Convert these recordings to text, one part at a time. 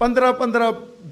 15-15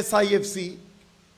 SIFC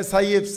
SIFC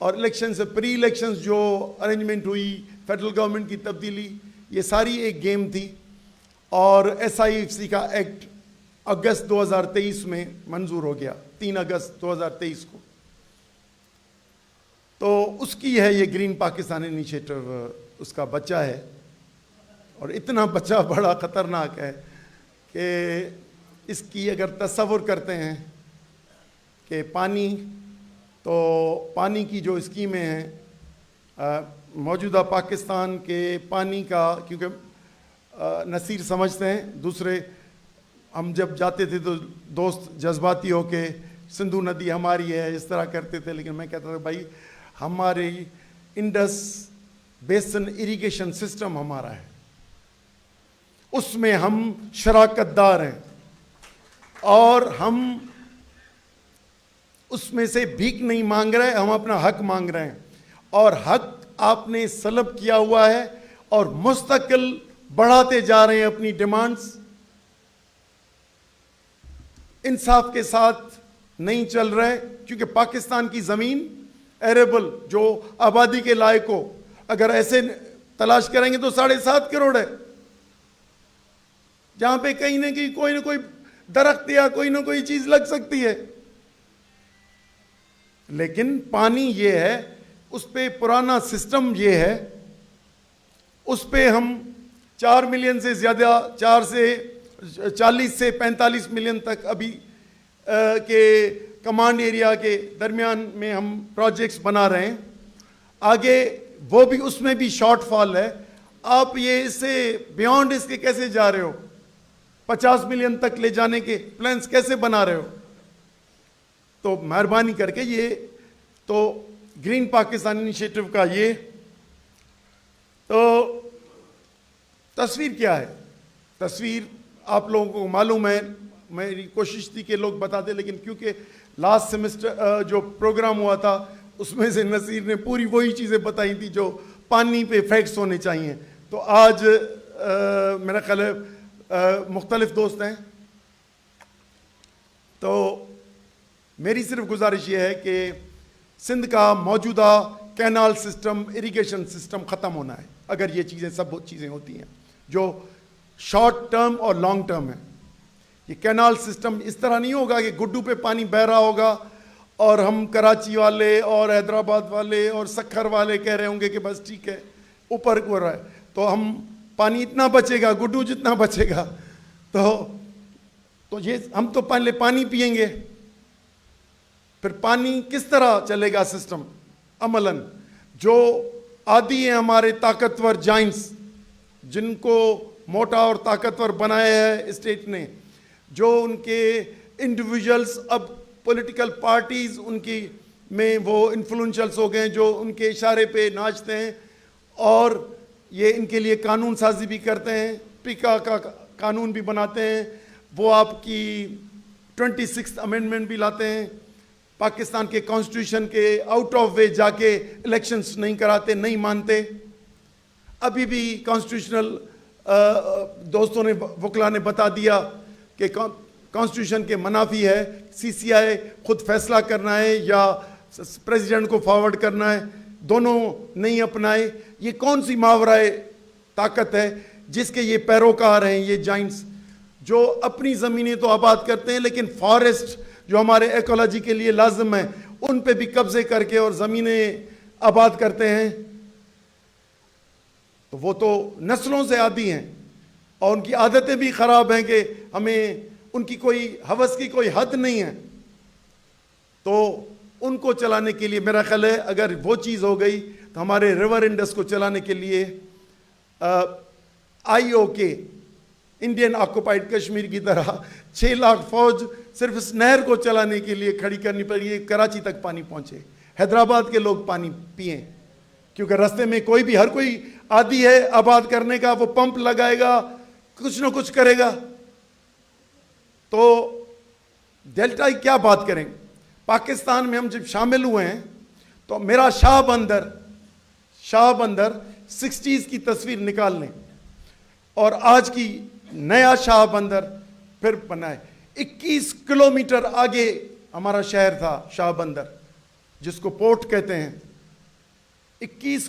اور election سے پری elections جو ارینجمنٹ ہوئی، فیڈرل گورنمنٹ کی تبدیلی، یہ ساری ایک گیم تھی. اور SIFC کا ایکٹ اگست 2023 میں منظور ہو گیا، 3 اگست 2023 کو. تو اس کی ہے یہ گرین پاکستان انیشیٹو، اس کا بچہ ہے. اور اتنا بچہ بڑا خطرناک ہے کہ اس کی اگر تصور کرتے ہیں کہ پانی، تو پانی کی جو اسکیمیں ہیں موجودہ پاکستان کے پانی کا، کیونکہ نصیر سمجھتے ہیں، دوسرے ہم جب جاتے تھے تو دوست جذباتی ہو کے سندھو ندی ہماری ہے اس طرح کرتے تھے، لیکن میں کہتا تھا بھائی ہمارے انڈس بیسن اریگیشن سسٹم ہمارا ہے، اس میں ہم شراکت دار ہیں اور ہم اس میں سے بھیک نہیں مانگ رہے، ہم اپنا حق مانگ رہے ہیں. اور حق آپ نے سلب کیا ہوا ہے اور مستقل بڑھاتے جا رہے ہیں اپنی ڈیمانڈز. انصاف کے ساتھ نہیں چل رہے، کیونکہ پاکستان کی زمین ایریبل جو آبادی کے لائق ہو، اگر ایسے تلاش کریں گے تو 7.5 کروڑ ہے، جہاں پہ کہیں نہ کہیں کوئی نہ کوئی درخت یا کوئی نہ کوئی چیز لگ سکتی ہے. لیکن پانی یہ ہے، اس پہ پرانا سسٹم یہ ہے، اس پہ ہم 4 ملین سے زیادہ، 40 سے 45 ملین تک ابھی کے کمانڈ ایریا کے درمیان میں ہم پروجیکٹس بنا رہے ہیں. آگے وہ بھی، اس میں بھی شارٹ فال ہے. آپ یہ اس سے بیونڈ اس کے کیسے جا رہے ہو؟ 50 ملین تک لے جانے کے پلانس کیسے بنا رہے ہو؟ تو مہربانی کر کے یہ تو گرین پاکستان انیشیٹو کا یہ تو تصویر کیا ہے؟ تصویر آپ لوگوں کو معلوم ہے، میری کوشش تھی کہ لوگ بتا دیں، لیکن کیونکہ لاسٹ سیمسٹر جو پروگرام ہوا تھا اس میں سے نصیر نے پوری وہی چیزیں بتائی تھی جو پانی پہ فیکٹس ہونے چاہیے. تو آج میرا خیال ہے مختلف دوست ہیں، تو میری صرف گزارش یہ ہے کہ سندھ کا موجودہ کینال سسٹم، اریگیشن سسٹم ختم ہونا ہے اگر یہ چیزیں سب چیزیں ہوتی ہیں جو شارٹ ٹرم اور لانگ ٹرم ہیں. یہ کینال سسٹم اس طرح نہیں ہوگا کہ گڈو پہ پانی بہ رہا ہوگا اور ہم کراچی والے اور حیدرآباد والے اور سکھر والے کہہ رہے ہوں گے کہ بس ٹھیک ہے اوپر ہو رہا ہے، تو ہم پانی اتنا بچے گا، گڈو جتنا بچے گا، تو یہ ہم تو پہلے پانی پئیں گے، پھر پانی کس طرح چلے گا سسٹم عملاً. جو عادی ہیں ہمارے طاقتور جائنٹس، جن کو موٹا اور طاقتور بنایا ہے اسٹیٹ نے، جو ان کے انڈیویجولز اب پولیٹیکل پارٹیز ان کی میں وہ انفلوئنشلس ہو گئے جو ان کے اشارے پہ ناچتے ہیں اور یہ ان کے لیے قانون سازی بھی کرتے ہیں، پیکا کا قانون بھی بناتے ہیں، وہ آپ کی 26th امینڈمنٹ بھی لاتے ہیں، پاکستان کے کانسٹیٹیوشن کے آؤٹ آف وے جا کے الیکشنز نہیں کراتے، نہیں مانتے. ابھی بھی کانسٹیٹیوشنل دوستوں نے، وکلا نے بتا دیا کہ کانسٹیٹیوشن کے منافی ہے، CCI خود فیصلہ کرنا ہے یا پریزیڈنٹ کو فارورڈ کرنا ہے، دونوں نہیں اپنائے. یہ کون سی ماورائے طاقت ہے جس کے یہ پیروکار ہیں، یہ جائنٹس جو اپنی زمینیں تو آباد کرتے ہیں لیکن فارسٹ جو ہمارے ایکولوجی کے لیے لازم ہیں ان پہ بھی قبضے کر کے اور زمینیں آباد کرتے ہیں. تو وہ تو نسلوں سے عادی ہیں اور ان کی عادتیں بھی خراب ہیں کہ ہمیں ان کی کوئی ہوس کی کوئی حد نہیں ہے. تو ان کو چلانے کے لیے میرا خیال ہے اگر وہ چیز ہو گئی تو ہمارے ریور انڈس کو چلانے کے لیے IOK انڈین آکوپائڈ کشمیر کی طرح 6 لاکھ فوج صرف اس نہر کو چلانے کے لیے کھڑی کرنی پڑے گی، کراچی تک پانی پہنچے، حیدرآباد کے لوگ پانی پئیں، کیونکہ راستے میں کوئی بھی، ہر کوئی عادی ہے آباد کرنے کا، وہ پمپ لگائے گا، کچھ نہ کچھ کرے گا. تو ڈیلٹا کی کیا بات کریں؟ پاکستان میں ہم جب شامل ہوئے ہیں تو میرا شاہ بندر 60s کی تصویر نکال لیں اور آج کی نیا شاہ بندر پھر بنائے. 21 کلومیٹر آگے ہمارا شہر تھا شاہ بندر، جس کو پورٹ کہتے ہیں. 21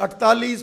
48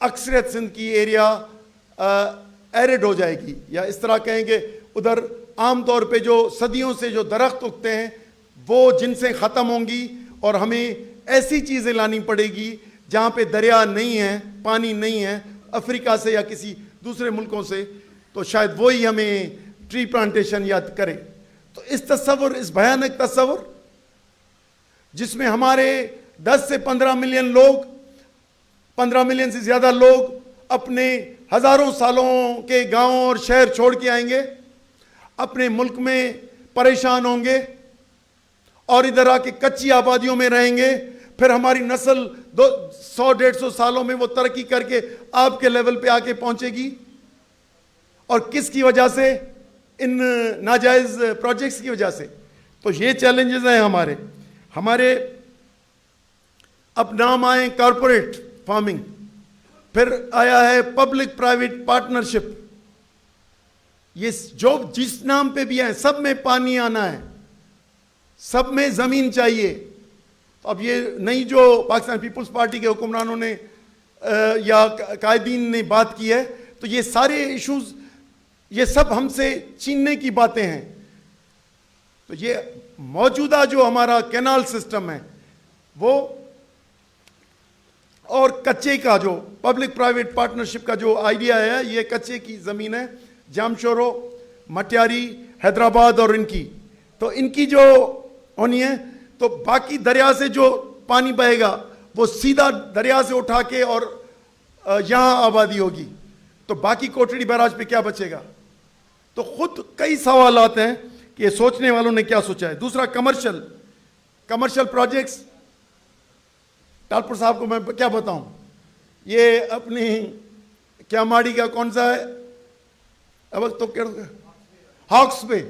اکثریت سندھ کی ایریا ایرڈ ہو جائے گی، یا اس طرح کہیں گے ادھر عام طور پہ جو صدیوں سے جو درخت اگتے ہیں وہ جنسیں ختم ہوں گی، اور ہمیں ایسی چیزیں لانی پڑے گی جہاں پہ دریا نہیں ہے، پانی نہیں ہے، افریقہ سے یا کسی دوسرے ملکوں سے، تو شاید وہی ہمیں ٹری پلانٹیشن یاد کرے۔ تو اس تصور، اس بھیانک تصور جس میں ہمارے 10 سے 15 ملین لوگ، 15 ملین سے زیادہ لوگ اپنے ہزاروں سالوں کے گاؤں اور شہر چھوڑ کے آئیں گے، اپنے ملک میں پریشان ہوں گے اور ادھر آ کے کچی آبادیوں میں رہیں گے، پھر ہماری نسل 100-150 سالوں میں وہ ترقی کر کے آپ کے لیول پہ آ کے پہنچے گی، اور کس کی وجہ سے؟ ان ناجائز پروجیکٹس کی وجہ سے۔ تو یہ چیلنجز ہیں ہمارے اب نام آئے کارپوریٹ فارمنگ، پھر آیا ہے پبلک پرائیویٹ پارٹنرشپ، یہ جو جس نام پہ بھی ہیں سب میں پانی آنا ہے، سب میں زمین چاہیے۔ اب یہ نہیں جو پاکستان پیپلز پارٹی کے حکمرانوں نے یا قائدین نے بات کی ہے، تو یہ سارے ایشوز یہ سب ہم سے چھیننے کی باتیں ہیں۔ تو یہ موجودہ جو ہمارا کینال سسٹم ہے وہ، اور کچے کا جو پبلک پرائیویٹ پارٹنرشپ کا جو آئیڈیا ہے، یہ کچے کی زمین ہے، جامشورو، مٹیاری، حیدرآباد اور ان کی، تو ان کی جو ہونی ہے، تو باقی دریا سے جو پانی بہے گا وہ سیدھا دریا سے اٹھا کے اور یہاں آبادی ہوگی، تو باقی کوٹڑی بیراج پہ کیا بچے گا؟ تو خود کئی سوالات ہیں کہ یہ سوچنے والوں نے کیا سوچا ہے۔ دوسرا کمرشل پروجیکٹس، ٹالپور صاحب کو میں کیا بتاؤں، یہ اپنی کیا ماڑی کا کون سا ہے اب تو ہاکس پہ،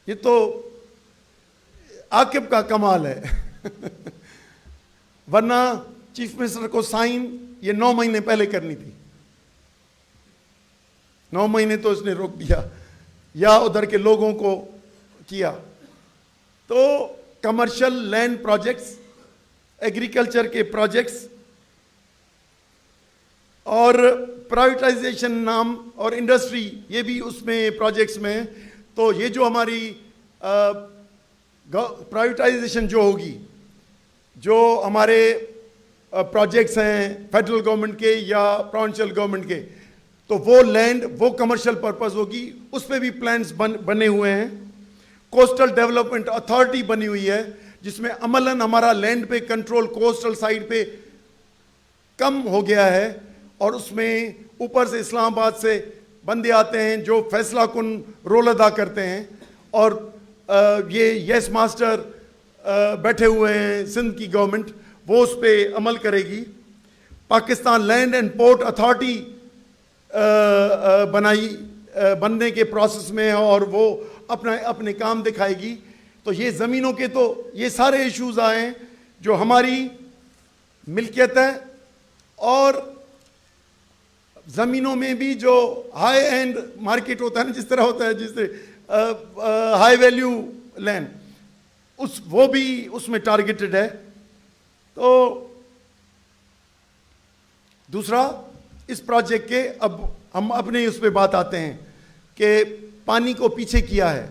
یہ تو عاقب کا کمال ہے ورنہ چیف منسٹر کو سائن یہ 9 مہینے پہلے کرنی تھی، 9 مہینے تو اس نے روک دیا، یا ادھر کے لوگوں کو کیا۔ تو کمرشل لینڈ پروجیکٹس، ایگریکلچر کے پروجیکٹس اور پرائیویٹائزیشن نام اور انڈسٹری، یہ بھی اس میں پروجیکٹس میں ہیں۔ تو یہ جو ہماری پرائیویٹائزیشن جو ہوگی، جو ہمارے پروجیکٹس ہیں فیڈرل گورنمنٹ کے یا پروونشل گورنمنٹ کے، تو وہ لینڈ وہ کمرشل پرپز ہوگی، اس پہ بھی پلانس بنے ہوئے ہیں۔ کوسٹل ڈیولپمنٹ اتھارٹی بنی ہوئی ہے جس میں عملاً ہمارا لینڈ پہ کنٹرول کوسٹل سائڈ پہ کم ہو گیا ہے، اور اس میں اوپر سے اسلام آباد سے بندے آتے ہیں جو فیصلہ کن رول ادا کرتے ہیں، اور یہ یس ماسٹر بیٹھے ہوئے ہیں سندھ کی گورنمنٹ، وہ اس پہ عمل کرے گی۔ Pakistan land and port authority بننے کے پروسیس میں ہے، اور وہ اپنے کام دکھائے گی۔ تو یہ زمینوں کے تو یہ سارے ایشوز آئے ہیں جو ہماری ملکیت ہے، اور زمینوں میں بھی جو ہائی اینڈ مارکیٹ ہوتا ہے نا، جس طرح ہوتا ہے، جس طرح ہائی ویلیو لینڈ، وہ بھی اس میں ٹارگیٹڈ ہے۔ تو دوسرا اس پروجیکٹ کے، اب ہم اپنے اس پہ بات آتے ہیں کہ پانی کو پیچھے کیا ہے۔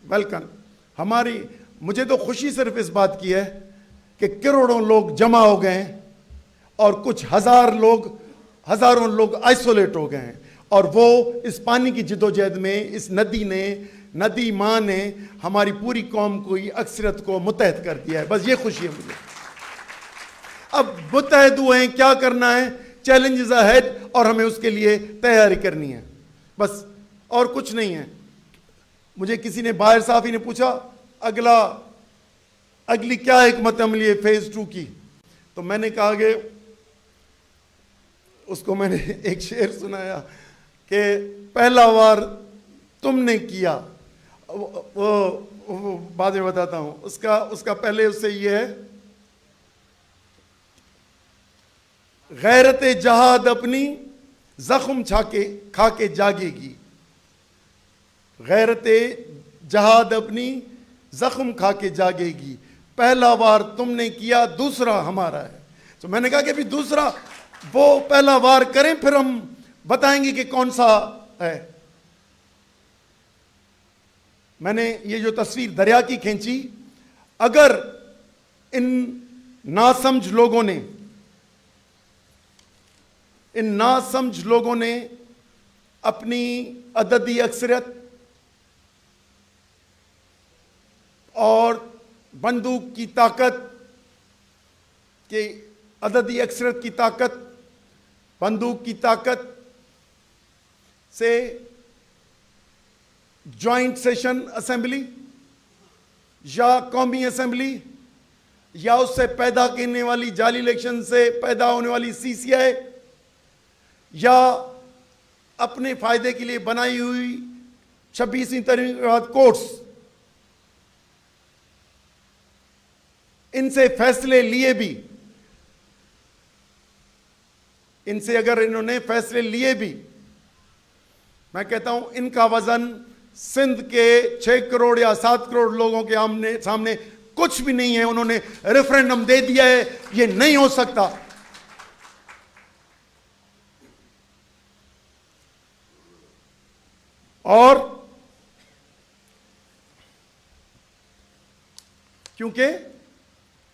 ویلکم، مجھے تو خوشی صرف اس بات کی ہے کہ کروڑوں لوگ جمع ہو گئے ہیں، اور کچھ ہزاروں لوگ آئسولیٹ ہو گئے ہیں، اور وہ اس پانی کی جدوجہد میں اس ندی ماں نے ہماری پوری قوم کو، اکثریت کو متحد کر دیا ہے۔ بس یہ خوشی ہے مجھے۔ اب متحد ہوئے ہیں، کیا کرنا ہے؟ چیلنجز اہیڈ، اور ہمیں اس کے لیے تیاری کرنی ہے، بس اور کچھ نہیں ہے۔ مجھے کسی نے، باہر صحافی نے پوچھا اگلی کیا حکمت عملی ہے فیز 2 کی، تو میں نے کہا کہ اس کو میں نے ایک شعر سنایا کہ پہلا وار تم نے کیا، وہ بعد میں بتاتا ہوں، اس کا پہلے اس سے یہ ہے، غیرت جہاد اپنی زخم کھا کے جاگے گی، غیرت جہاد اپنی زخم کھا کے جاگے گی، پہلا وار تم نے کیا، دوسرا ہمارا ہے، تو میں نے کہا کہ ابھی دوسرا وہ پہلا وار کریں پھر ہم بتائیں گے کہ کون سا ہے. میں نے یہ جو تصویر دریا کی کھینچی, اگر ان ناسمجھ لوگوں نے اپنی عددی اکثریت اور بندوق کی طاقت کے عددی اکثریت کی طاقت, بندوق کی طاقت سے جوائنٹ سیشن اسمبلی یا قومی اسمبلی یا اس سے پیدا کرنے والی جعلی الیکشن سے پیدا ہونے والی سی سی آئی یا اپنے فائدے کے لیے بنائی ہوئی 26ویں ترمیم کے بعد کورٹس, ان سے فیصلے لیے بھی, ان سے اگر انہوں نے فیصلے لیے بھی, میں کہتا ہوں ان کا وزن سندھ کے 6 کروڑ یا 7 کروڑ لوگوں کے سامنے کچھ بھی نہیں ہے. انہوں نے ریفرینڈم دے دیا ہے, یہ نہیں ہو سکتا. اور کیونکہ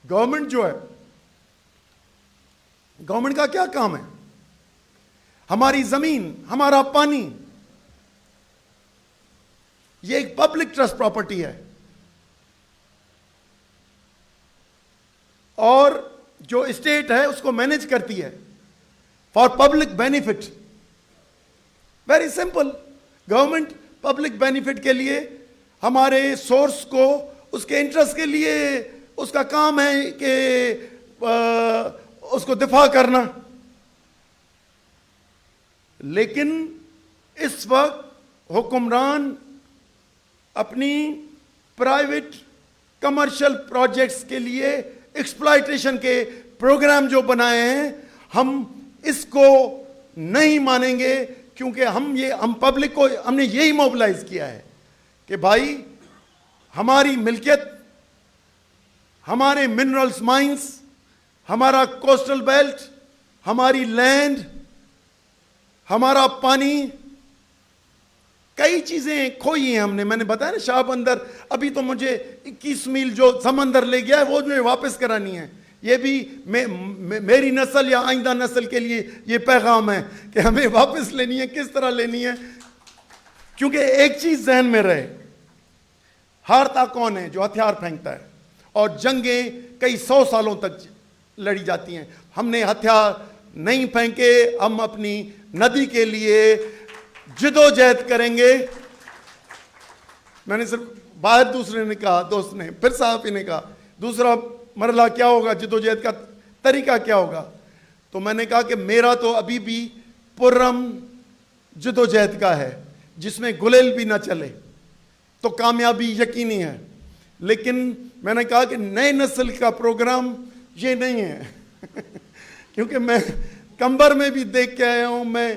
گورنمنٹ جو ہے, گورنمنٹ کا کیا کام ہے؟ ہماری زمین, ہمارا پانی, یہ ایک پبلک ٹرسٹ پراپرٹی ہے, اور جو اسٹیٹ ہے اس کو مینج کرتی ہے for public benefit. Very simple, government public benefit کے لیے ہمارے سورس کو اس کے انٹرسٹ کے لیے اس کا کام ہے کہ اس کو دفاع کرنا. لیکن اس وقت حکمران اپنی پرائیویٹ کمرشل پروجیکٹس کے لیے ایکسپلائٹیشن کے پروگرام جو بنائے ہیں, ہم اس کو نہیں مانیں گے, کیونکہ ہم پبلک کو ہم نے یہی موبلائز کیا ہے کہ بھائی ہماری ملکیت, ہمارے منرلز مائنز, ہمارا کوسٹل بیلٹ, ہماری لینڈ, ہمارا پانی, کئی چیزیں کھوئی ہیں ہم نے. میں نے بتایا نا شاہ بندر, ابھی تو مجھے 21 میل جو سمندر لے گیا ہے وہ مجھے واپس کرانی ہے. یہ بھی میری نسل یا آئندہ نسل کے لیے یہ پیغام ہے کہ ہمیں واپس لینی ہے. کس طرح لینی ہے؟ کیونکہ ایک چیز ذہن میں رہے, ہارتا کون ہے؟ جو ہتھیار پھینکتا ہے. اور جنگیں کئی 100 سالوں تک لڑی جاتی ہیں. ہم نے ہتھیار نہیں پھینکے, ہم اپنی ندی کے لیے جدوجہد کریں گے. میں نے صرف باہر دوسرے نے کہا, دوست نے, پھر صحافی نے کہا دوسرا مرحلہ کیا ہوگا, جدوجہد کا طریقہ کیا ہوگا؟ تو میں نے کہا کہ میرا تو ابھی بھی پرم جدوجہد کا ہے, جس میں گلیل بھی نہ چلے تو کامیابی یقینی ہے. لیکن میں نے کہا کہ نئے نسل کا پروگرام یہ نہیں ہے کیونکہ میں کمبر میں بھی دیکھ کے آیا ہوں, میں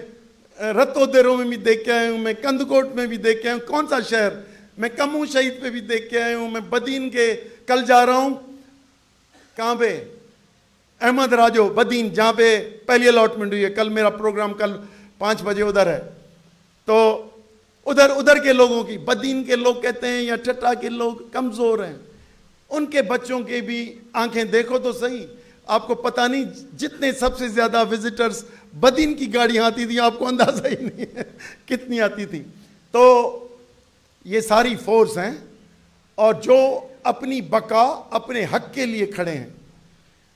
رتو دیروں میں بھی دیکھ کے آیا ہوں, میں کندکوٹ میں بھی دیکھ کے آیا ہوں, کون سا شہر, میں کموں شہید پہ بھی دیکھ کے آیا ہوں, میں بدین کے کل جا رہا ہوں, کہاں پہ, احمد راجو بدین, جہاں پہ پہلی الاٹمنٹ ہوئی ہے. کل میرا پروگرام کل 5 بجے ادھر ہے. تو ادھر کے لوگوں کی, بدین کے لوگ کہتے ہیں یا ٹٹا کے لوگ کمزور ہیں, ان کے بچوں کے بھی آنکھیں دیکھو تو صحیح. آپ کو پتہ نہیں جتنے سب سے زیادہ وزٹرز بدین کی گاڑیاں آتی تھیں, آپ کو اندازہ ہی نہیں ہے کتنی آتی تھیں. تو یہ ساری فورس ہیں اور جو اپنی بقا, اپنے حق کے لیے کھڑے ہیں.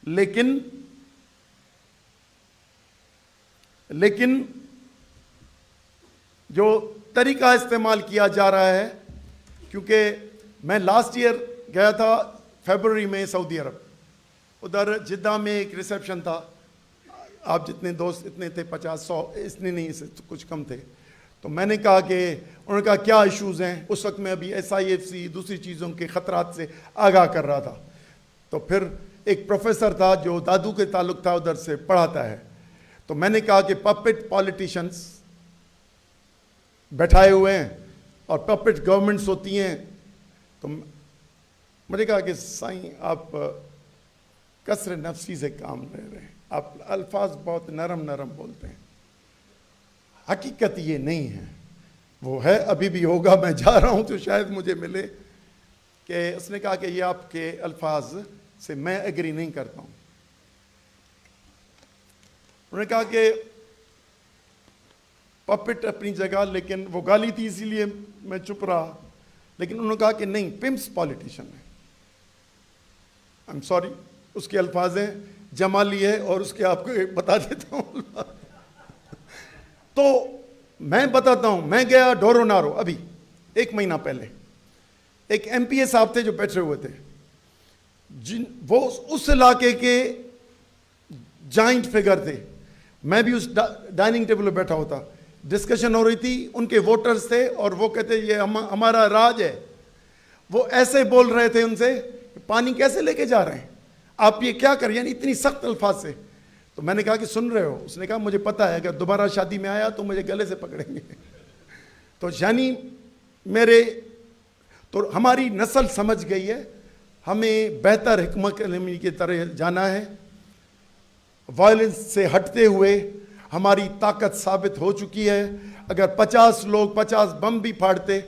لیکن جو طریقہ استعمال کیا جا رہا ہے, کیونکہ میں لاسٹ ایئر گیا تھا فیبروری میں سعودی عرب, ادھر جدہ میں ایک ریسیپشن تھا. آپ جتنے دوست اتنے تھے, 50-100, اتنے نہیں, اس سے کچھ کم تھے. تو میں نے کہا کہ انہوں نے کہا کیا ایشوز ہیں. اس وقت میں ابھی SIFC دوسری چیزوں کے خطرات سے آگاہ کر رہا تھا. تو پھر ایک پروفیسر تھا جو دادو کے تعلق تھا, ادھر سے پڑھاتا ہے. تو میں نے کہا کہ پپٹ پالیٹیشنز بیٹھائے ہوئے ہیں اور پپٹ گورنمنٹس ہوتی ہیں. تو میں نے کہا کہ سائیں آپ کسر نفسی سے کام لے رہے ہیں. آپ الفاظ بہت نرم نرم بولتے ہیں. حقیقت یہ نہیں ہے. وہ ہے ابھی بھی ہوگا. میں جا رہا ہوں تو شاید مجھے ملے کہ اس نے کہا کہ یہ آپ کے الفاظ سے میں ایگری نہیں کرتا ہوں. انہوں نے کہا کہ پپٹ اپنی جگہ, لیکن وہ گالی تھی اسی لیے میں چپ رہا. لیکن انہوں نے کہا کہ نہیں, پمپس پالیٹیشین ہے. آئی ایم سوری, اس کے الفاظ ہیں, جمالی ہے, اور اس کے آپ کو بتا دیتا ہوں. تو میں بتاتا ہوں, میں گیا ڈورو نارو ابھی 1 مہینہ پہلے. ایک ایم پی اے صاحب تھے جو بیٹھے ہوئے تھے, وہ اس علاقے کے جائنٹ فگر تھے. میں بھی اس ڈائننگ ٹیبل پہ بیٹھا ہوتا. ڈسکشن ہو رہی تھی, ان کے ووٹرز تھے اور وہ کہتے یہ ہمارا راج ہے. وہ ایسے بول رہے تھے ان سے, پانی کیسے لے کے جا رہے ہیں آپ, یہ کیا کر, یعنی اتنی سخت الفاظ سے. تو میں نے کہا کہ سن رہے ہو؟ اس نے کہا مجھے پتا ہے اگر دوبارہ شادی میں آیا تو مجھے گلے سے پکڑیں گے. تو یعنی تو ہماری نسل سمجھ گئی ہے, ہمیں بہتر حکمت عملی کی طرح جانا ہے. وائلنس سے ہٹتے ہوئے ہماری طاقت ثابت ہو چکی ہے. اگر 50 لوگ 50 بم بھی پھاڑتے,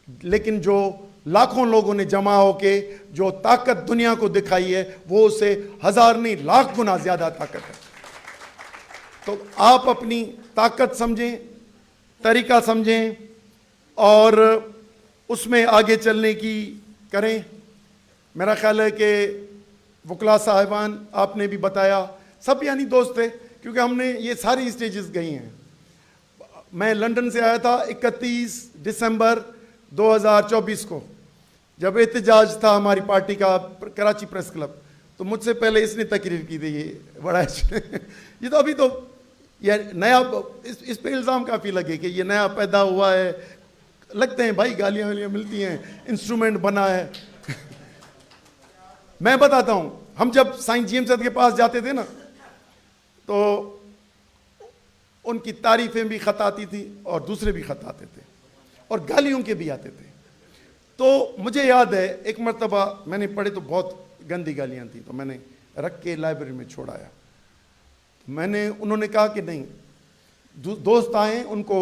لیکن جو لاکھوں لوگوں نے جمع ہو کے جو طاقت دنیا کو دکھائی ہے, وہ اسے 1000 نہیں لاکھ گنا زیادہ طاقت ہے. تو آپ اپنی طاقت سمجھیں, طریقہ سمجھیں, اور اس میں آگے چلنے کی کریں. میرا خیال ہے کہ وکلا صاحبان آپ نے بھی بتایا, سب یعنی دوست تھے, کیونکہ ہم نے یہ ساری اسٹیجز گئی ہیں. میں لنڈن سے آیا تھا 31 دسمبر 2024 کو, جب احتجاج تھا ہماری پارٹی کا کراچی پریس کلب. تو مجھ سے پہلے اس نے تقریر کی تھی, یہ بڑا یہ تو ابھی تو یہ نیا, اس پہ الزام کافی لگے کہ یہ نیا پیدا ہوا ہے. لگتے ہیں بھائی, گالیاں والیاں ملتی ہیں, انسٹرومنٹ بنا ہے. میں بتاتا ہوں, ہم جب سائنس جی ایم صاحب کے پاس جاتے تھے نا, تو ان کی تعریفیں بھی خط آتی تھی اور دوسرے بھی خط آتے تھے, اور گالیوں کے بھی آتے تھے. تو مجھے یاد ہے ایک مرتبہ میں نے پڑھے تو بہت گندی گالیاں تھیں, تو میں نے رکھ کے لائبریری میں چھوڑایا. انہوں نے کہا کہ نہیں, دوست آئیں, ان کو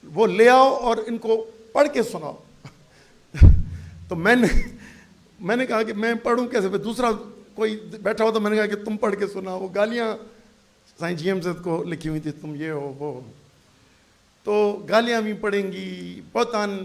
وہ لے آؤ اور ان کو پڑھ کے سناؤ. تو میں نے کہا کہ میں پڑھوں کیسے, دوسرا کوئی بیٹھا ہو تو میں نے کہا کہ تم پڑھ کے سناؤ. وہ گالیاں سائنس جی ایم صاحب کو لکھی ہوئی تھی, تم یہ ہو وہ ہو. تو گالیاں بھی پڑھیں گی, بہتان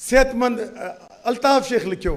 صحت مند الطاف شیخ لکھیو